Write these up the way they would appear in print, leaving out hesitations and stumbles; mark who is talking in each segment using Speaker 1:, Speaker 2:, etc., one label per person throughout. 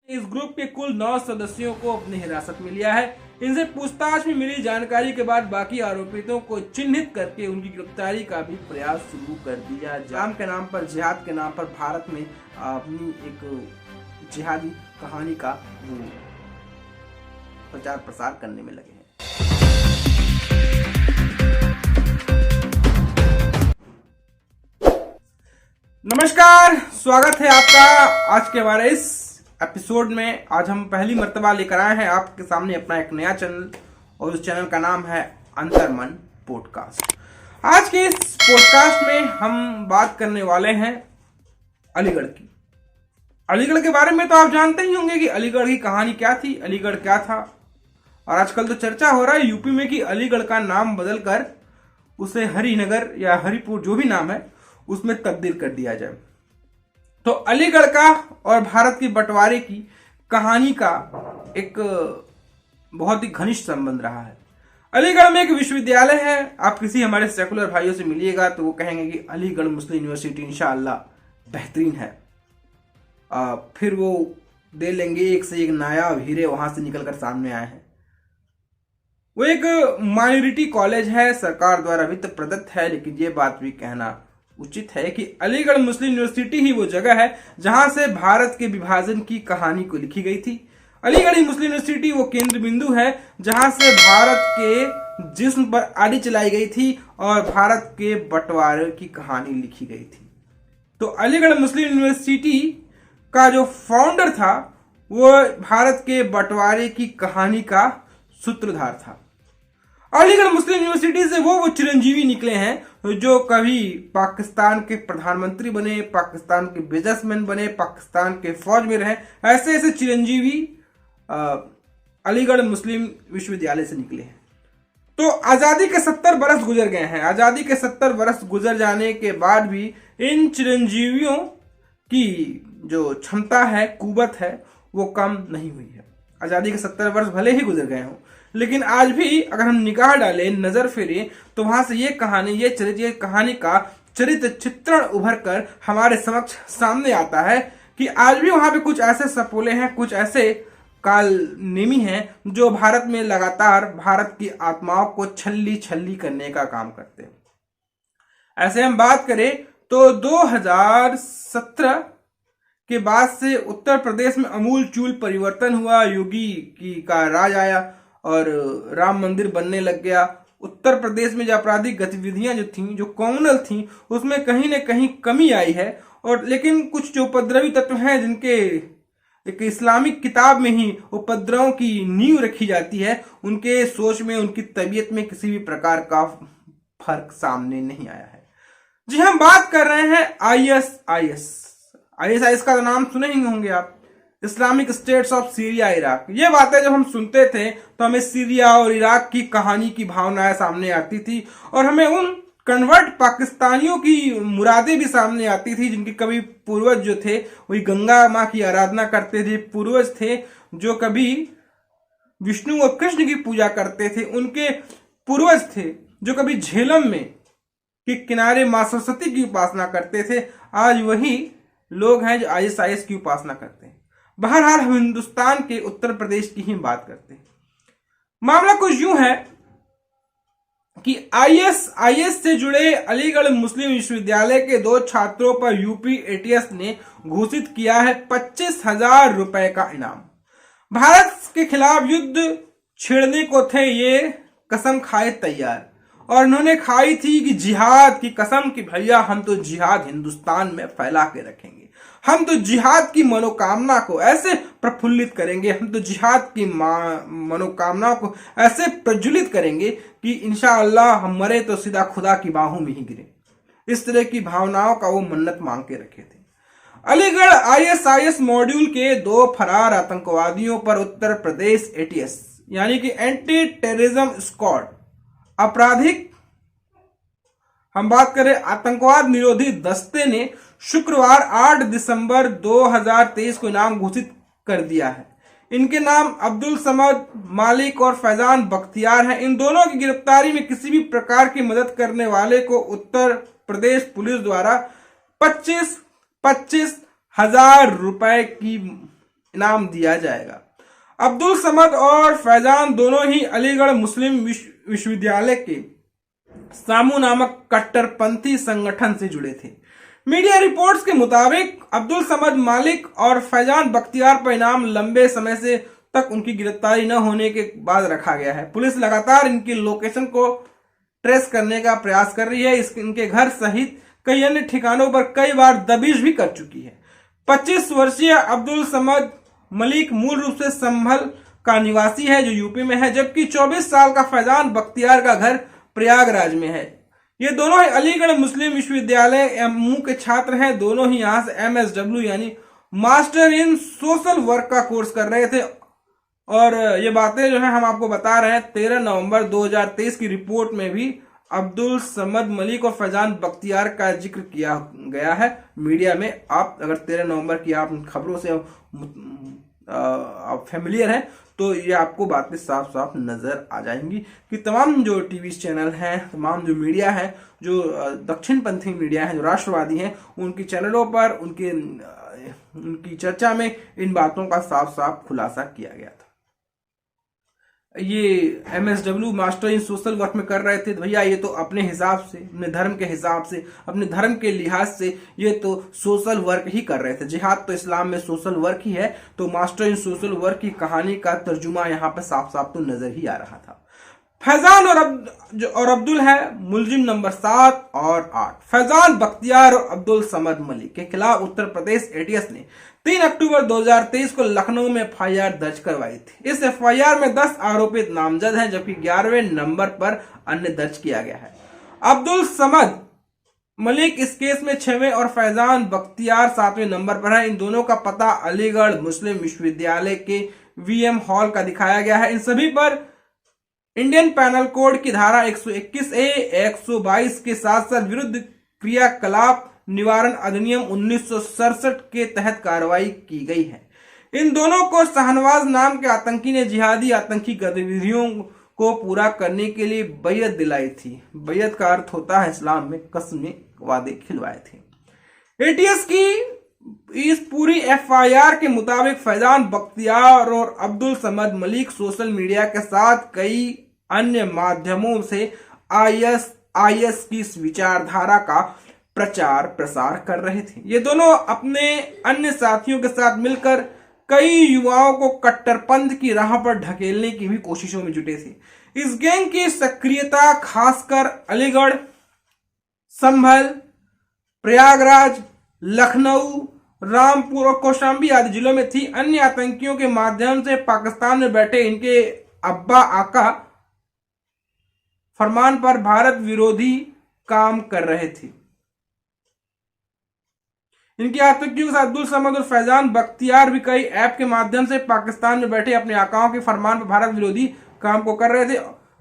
Speaker 1: इस ग्रुप के कुल 9 सदस्यों को अपनी हिरासत में लिया है। इनसे पूछताछ में मिली जानकारी के बाद बाकी आरोपितों को चिन्हित करके उनकी गिरफ्तारी का भी प्रयास शुरू कर दिया। जाम के नाम पर, जिहाद के नाम पर भारत में अपनी एक जिहादी कहानी का प्रचार प्रसार करने में लगे हैं। नमस्कार, स्वागत है आपका आज के हमारे इस एपिसोड में। आज हम पहली मर्तबा लेकर आए हैं आपके सामने अपना एक नया चैनल और उस चैनल का नाम है अंतर्मन पॉडकास्ट। आज के इस पॉडकास्ट में हम बात करने वाले हैं अलीगढ़ की। अलीगढ़ के बारे में तो आप जानते ही होंगे कि अलीगढ़ की कहानी क्या थी, अलीगढ़ क्या था। और आजकल तो चर्चा हो रहा है यूपी में कि अलीगढ़ का नाम बदलकर उसे हरिनगर या हरिपुर जो भी नाम है उसमें तब्दील कर दिया जाए। तो अलीगढ़ का और भारत की बंटवारे की कहानी का एक बहुत ही घनिष्ठ संबंध रहा है। अलीगढ़ में एक विश्वविद्यालय है। आप किसी हमारे सेकुलर भाइयों से मिलिएगा तो वो कहेंगे कि अलीगढ़ मुस्लिम यूनिवर्सिटी इंशाअल्लाह बेहतरीन है। फिर वो दे लेंगे एक से एक नायाब हीरे वहां से निकलकर सामने आए हैं। वो एक माइनॉरिटी कॉलेज है, सरकार द्वारा वित्त प्रदत्त है, लेकिन ये बात भी कहना उचित है कि अलीगढ़ मुस्लिम यूनिवर्सिटी ही वो जगह है जहां से भारत के विभाजन की कहानी को लिखी गई थी। अलीगढ़ मुस्लिम यूनिवर्सिटी वो केंद्र बिंदु है जहां से भारत के जिस्म पर आड़ी चलाई गई थी और भारत के बंटवारे की कहानी लिखी गई थी। तो अलीगढ़ मुस्लिम यूनिवर्सिटी का जो फाउंडर था वो भारत के बंटवारे की कहानी का सूत्रधार था। अलीगढ़ मुस्लिम यूनिवर्सिटी से वो चिरंजीवी निकले हैं जो कभी पाकिस्तान के प्रधानमंत्री बने, पाकिस्तान के बिजनेसमैन बने, पाकिस्तान के फौज में रहे। ऐसे ऐसे चिरंजीवी अलीगढ़ मुस्लिम विश्वविद्यालय से निकले हैं। तो आजादी के 70 बरस गुजर गए हैं। आजादी के 70 बरस गुजर जाने के बाद भी इन चिरंजीवियों की जो क्षमता है, कुवत है, वो कम नहीं हुई है। आजादी के 70 वर्ष भले ही गुजर गए हों, लेकिन आज भी अगर हम निगाह डालें, नजर फेरें, तो वहां से ये कहानी का चरित्र चित्रण उभर कर हमारे समक्ष सामने आता है कि आज भी वहां पे कुछ ऐसे सपोले हैं, कुछ ऐसे काल नेमी हैं जो भारत में लगातार भारत की आत्माओं को छल्ली छल्ली करने का काम करते हैं। ऐसे हम बात करें तो 2017 के बाद से उत्तर प्रदेश में अमूल चूल परिवर्तन हुआ। योगी का राज आया और राम मंदिर बनने लग गया। उत्तर प्रदेश में जो आपराधिक गतिविधियां जो थीं, जो कॉमनल थीं, उसमें कहीं न कहीं कमी आई है। और लेकिन कुछ जो उपद्रवी तत्व हैं जिनके एक इस्लामिक किताब में ही उपद्रवों की नींव रखी जाती है, उनके सोच में, उनकी तबीयत में किसी भी प्रकार का फर्क सामने नहीं आया है। जी, हम बात कर रहे हैं ISIS का तो नाम सुने ही होंगे आप, Islamic states of Syria Iraq. ये बातें जब हम सुनते थे तो हमें सीरिया और इराक की कहानी की भावनाएं सामने आती थी और हमें उन कन्वर्ट पाकिस्तानियों की मुरादें भी सामने आती थी जिनके कभी पूर्वज जो थे वही गंगा माँ की आराधना करते थे, पूर्वज थे जो कभी विष्णु और कृष्ण की पूजा करते थे, उनके पूर्वज थे जो कभी झेलम में के किनारे माँ सरस्वती की उपासना करते थे। आज वही लोग हैं जो ISIS की उपासना करते हैं। बहरहाल हम हिंदुस्तान के उत्तर प्रदेश की ही बात करते हैं। मामला कुछ यूं है कि ISIS से जुड़े अलीगढ़ मुस्लिम विश्वविद्यालय के 2 छात्रों पर यूपी ATS ने घोषित किया है 25,000 रुपए का इनाम। भारत के खिलाफ युद्ध छेड़ने को थे ये कसम खाए तैयार, और उन्होंने खाई थी कि जिहाद की कसम कि भैया हम तो जिहाद हिंदुस्तान में फैला के रखेंगे, हम तो जिहाद की मनोकामना को ऐसे प्रफुल्लित करेंगे, हम तो जिहाद की मनोकामना को ऐसे प्रज्वलित करेंगे कि इंशाअल्लाह हम मरे तो सीधा खुदा की बाहों में ही गिरे। इस तरह की भावनाओं का वो मन्नत मांग के रखे थे। अलीगढ़ ISIS मॉड्यूल के 2 फरार आतंकवादियों पर उत्तर प्रदेश ATS यानी कि एंटी टेररिज्म स्क्वाड आपराधिक हम बात करें आतंकवाद निरोधी दस्ते ने शुक्रवार 8 दिसंबर 2023 को नाम घोषित कर दिया है। इनके नाम अब्दुल समद मालिक और फैजान बख्तियार हैं। इन दोनों की गिरफ्तारी में किसी भी प्रकार की मदद करने वाले को उत्तर प्रदेश पुलिस द्वारा 25,000 रुपए की इनाम दिया जाएगा। अब्दुल समद और फैजान दोनों ही अलीगढ़ मुस्लिम विश्वविद्यालय के सामू नामक कट्टरपंथी संगठन से जुड़े थे। मीडिया रिपोर्ट्स के मुताबिक अब्दुल समद मालिक और फैजान बख्तियार पर इनाम लंबे समय से तक उनकी गिरफ्तारी न होने के बाद रखा गया है। पुलिस लगातार इनकी लोकेशन को ट्रेस करने का प्रयास कर रही है। इनके घर सहित कई अन्य ठिकानों पर कई बार दबिश भी कर चुकी है। 25 वर्षीय अब्दुल समद मलिक मूल रूप से संभल का निवासी है जो यूपी में है, जबकि 24 साल का फैजान बख्तियार का घर प्रयागराज में है। ये दोनों ही अलीगढ़ मुस्लिम विश्वविद्यालय एमयू के छात्र हैं। दोनों ही यहां से MSW यानी मास्टर इन सोशल वर्क का कोर्स कर रहे थे। और ये बातें जो है हम आपको बता रहे हैं 13 नवंबर 2023 की रिपोर्ट में भी अब्दुल समद मलिक और फैजान बख्तियार का जिक्र किया गया है मीडिया में। आप अगर 13 नवंबर की आप खबरों से आप फैमिलियर हैं तो ये आपको बातें साफ साफ नजर आ जाएंगी कि तमाम जो टीवी चैनल हैं, तमाम जो मीडिया है, जो दक्षिणपंथी मीडिया है, जो राष्ट्रवादी हैं, उनकी चैनलों पर उनकी चर्चा में इन बातों का साफ साफ खुलासा किया गया था। ये MSW master in social work में कर रहे थे तो भैया ये तो अपने हिसाब से, अपने धर्म के हिसाब से, अपने धर्म के लिहाज से ये तो सोशल वर्क ही कर रहे थे। जिहाद तो इस्लाम में सोशल वर्क ही है, तो मास्टर इन सोशल वर्क की कहानी का तर्जुमा यहाँ पे साफ साफ तो नजर ही आ रहा था। फैजान और अब्दुल है मुलजिम नंबर 7 और 8। फैजान बख्तियार और अब्दुल समद मलिक के खिलाफ उत्तर प्रदेश ATS ने 3 अक्टूबर 2023 को लखनऊ में FIR दर्ज करवाई थी। इस FIR में 10 आरोपित नामजद हैं, जबकि 11वें नंबर पर अन्य दर्ज किया गया है। अब्दुल समद मलिक इस केस में 6वें और फैजान बख्तियार 7वें नंबर पर है। इन दोनों का पता अलीगढ़ मुस्लिम विश्वविद्यालय के VM हॉल का दिखाया गया है। इन सभी पर इंडियन पैनल कोड की धारा 121A 122 के साथ साथ विरुद्ध क्रियाकलाप निवारण अधिनियम 1967 के तहत कार्रवाई की गई है। इन दोनों को शाहनवाज नाम के आतंकी ने जिहादी आतंकी गतिविधियों को पूरा करने के लिए बैयत दिलाई थी। बैयत का अर्थ होता है इस्लाम में कसमें वादे खिलवाए थे। ATS की इस पूरी FIR के मुताबिक फैजान बख्तियार और अब्दुल समद मलिक सोशल मीडिया के साथ कई अन्य माध्यमों से IS की विचारधारा का प्रचार प्रसार कर रहे थे। ये दोनों अपने अन्य साथियों के साथ मिलकर कई युवाओं को कट्टरपंथ की राह पर ढकेलने की भी कोशिशों में जुटे थे। इस गैंग की सक्रियता खासकर अलीगढ़, संभल, प्रयागराज, लखनऊ, रामपुर और कौशाम्बी आदि जिलों में थी। अन्य आतंकियों के माध्यम से पाकिस्तान में बैठे इनके अब्बा आका फरमान पर भारत विरोधी काम कर रहे थे। इनके आतंकियों के साथ अब्दुल समद और फैजान बख्तियार भी कई ऐप के माध्यम से पाकिस्तान में बैठे अपने आकाओं के फरमान पर भारत विरोधी काम को कर रहे थे।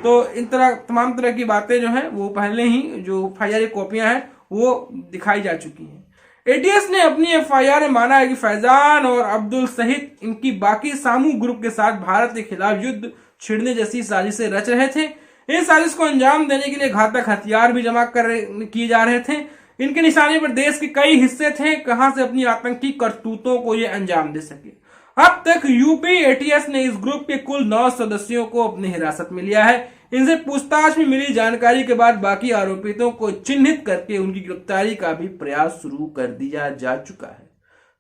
Speaker 1: तो इन तरह तमाम तरह की बातें जो हैं वो पहले ही जो FIR कॉपियां हैं वो दिखाई जा चुकी हैं। ATS ने अपनी FIR में माना है कि फैजान और अब्दुल सहित इनकी बाकी सामू ग्रुप के साथ भारत के खिलाफ युद्ध छिड़ने जैसी साजिशें रच रहे थे। इस साजिश को अंजाम देने के लिए घातक हथियार भी जमा किए जा रहे थे। इनके निशाने पर देश के कई हिस्से थे, कहां से अपनी आतंकी करतूतों को ये अंजाम दे सके। अब तक यूपी ATS ने इस ग्रुप के कुल 9 सदस्यों को अपनी हिरासत में लिया है। इनसे पूछताछ में मिली जानकारी के बाद बाकी आरोपितों को चिन्हित करके उनकी गिरफ्तारी का भी प्रयास शुरू कर दिया जा चुका है।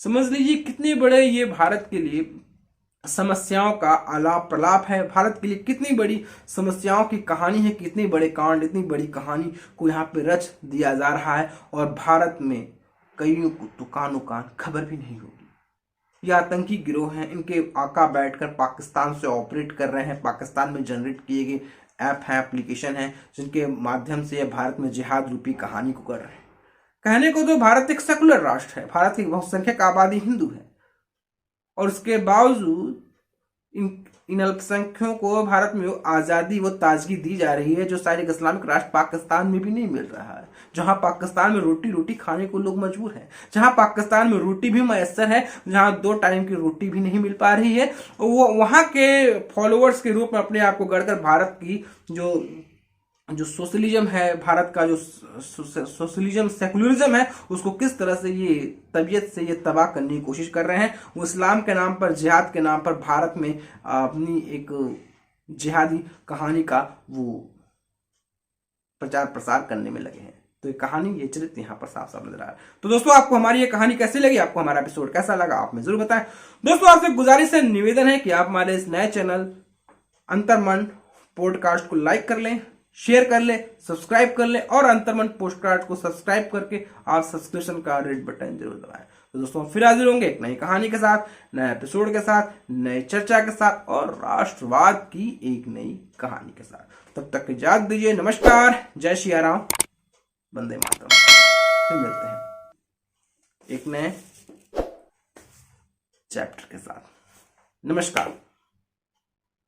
Speaker 1: समझ लीजिए कितने बड़े ये भारत के लिए समस्याओं का आलाप प्रलाप है, भारत के लिए कितनी बड़ी समस्याओं की कहानी है, कितने बड़े कांड, इतनी बड़ी कहानी को यहाँ पे रच दिया जा रहा है और भारत में कईयों को तो कानो कान खबर भी नहीं होगी। ये आतंकी गिरोह हैं, इनके आका बैठकर पाकिस्तान से ऑपरेट कर रहे हैं। पाकिस्तान में जनरेट किए गए ऐप हैं, एप्लीकेशन हैं, जिनके माध्यम से भारत में जिहाद रूपी कहानी को कर रहे हैं। कहने को तो भारत एक सेकुलर राष्ट्र है, भारत की बहुसंख्यक आबादी हिंदू है और उसके बावजूद इन अल्पसंख्यकों को भारत में आज़ादी व ताजगी दी जा रही है जो शायद एक इस्लामिक राष्ट्र पाकिस्तान में भी नहीं मिल रहा है। जहां पाकिस्तान में रोटी खाने को लोग मजबूर हैं, जहां पाकिस्तान में रोटी भी मैसर है, जहां 2 टाइम की रोटी भी नहीं मिल पा रही है, वो वहां के फॉलोअर्स के रूप में अपने आप को गढ़कर भारत की जो जो सोशलिज्म है भारत का, जो सोशलिज्म सेकुलरिज्म है, उसको किस तरह से ये तबीयत से ये तबाह करने की कोशिश कर रहे हैं। वो इस्लाम के नाम पर, जिहाद के नाम पर भारत में अपनी एक जिहादी कहानी का वो प्रचार प्रसार करने में लगे हैं। तो ये कहानी, ये चरित्र यहाँ पर साफ साफ नजर आ रहा है। तो दोस्तों, आपको हमारी ये कहानी कैसी लगी, आपको हमारा एपिसोड कैसा लगा, आप हमें जरूर बताएं। दोस्तों, आपसे गुजारिश है, निवेदन है कि आप हमारे इस नए चैनल अंतर्मन पॉडकास्ट को लाइक कर लें, शेयर कर ले, सब्सक्राइब कर ले, और अंतर्मन पॉडकास्ट को सब्सक्राइब करके आप सब्सक्रिप्शन का रेड बटन जरूर दबाएं। तो दोस्तों, फिर हाजिर होंगे एक नई कहानी के साथ, नए एपिसोड के साथ, नए चर्चा के साथ, और राष्ट्रवाद की एक नई कहानी के साथ। तब तक इजाजत दीजिए। नमस्कार, जय श्री राम, वंदे मातरम। फिर मिलते हैं एक नए चैप्टर के साथ। नमस्कार।